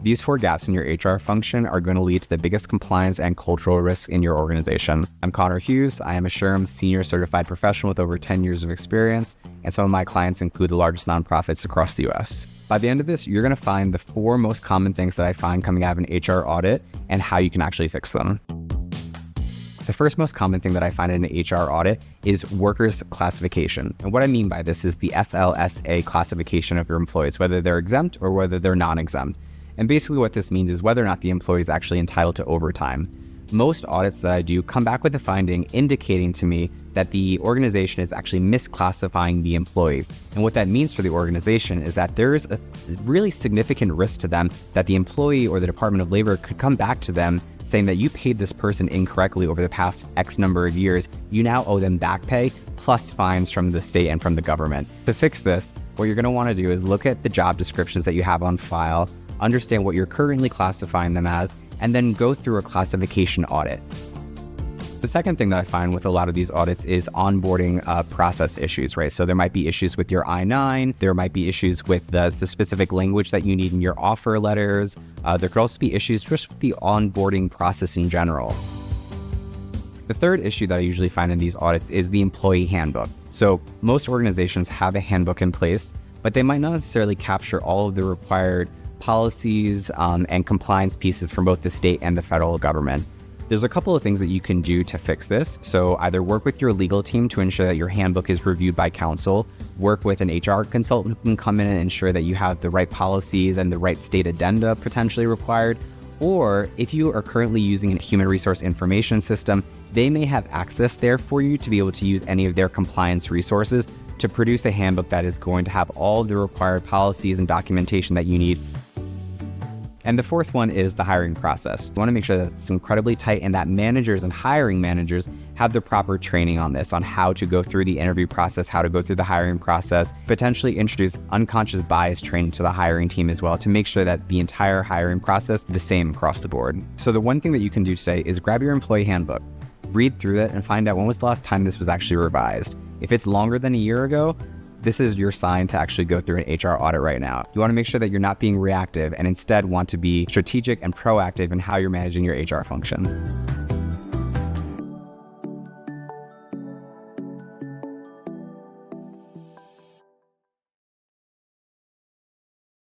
These 4 gaps in your HR function are going to lead to the biggest compliance and cultural risks in your organization. I'm Conor Hughes. I am a SHRM Senior Certified Professional with over 10 years of experience, and some of my clients include the largest nonprofits across the US. By the end of this, you're going to find the 4 most common things that I find coming out of an HR audit and how you can actually fix them. The first most common thing that I find in an HR audit is workers classification. And what I mean by this is the FLSA classification of your employees, whether they're exempt or whether they're non-exempt. And basically what this means is whether or not the employee is actually entitled to overtime. Most audits that I do come back with a finding indicating to me that the organization is actually misclassifying the employee. And what that means for the organization is that there's a really significant risk to them that the employee or the Department of Labor could come back to them saying that you paid this person incorrectly over the past X number of years. You now owe them back pay plus fines from the state and from the government. To fix this, what you're going to want to do is look at the job descriptions that you have on file, understand what you're currently classifying them as, and then go through a classification audit. The second thing that I find with a lot of these audits is onboarding process issues, right? So there might be issues with your I-9, there might be issues with the specific language that you need in your offer letters. There could also be issues just with the onboarding process in general. The third issue that I usually find in these audits is the employee handbook. So most organizations have a handbook in place, but they might not necessarily capture all of the required policies and compliance pieces from both the state and the federal government. There's a couple of things that you can do to fix this. So either work with your legal team to ensure that your handbook is reviewed by counsel, work with an HR consultant who can come in and ensure that you have the right policies and the right state addenda potentially required. Or if you are currently using a human resource information system, they may have access there for you to be able to use any of their compliance resources to produce a handbook that is going to have all the required policies and documentation that you need. And the fourth one is the hiring process. You want to make sure that it's incredibly tight and that managers and hiring managers have the proper training on this, on how to go through the interview process, how to go through the hiring process, potentially introduce unconscious bias training to the hiring team as well to make sure that the entire hiring process is the same across the board. So the one thing that you can do today is grab your employee handbook, read through it, and find out when was the last time this was actually revised. If it's longer than a year ago, this is your sign to actually go through an HR audit right now. You want to make sure that you're not being reactive and instead want to be strategic and proactive in how you're managing your HR function.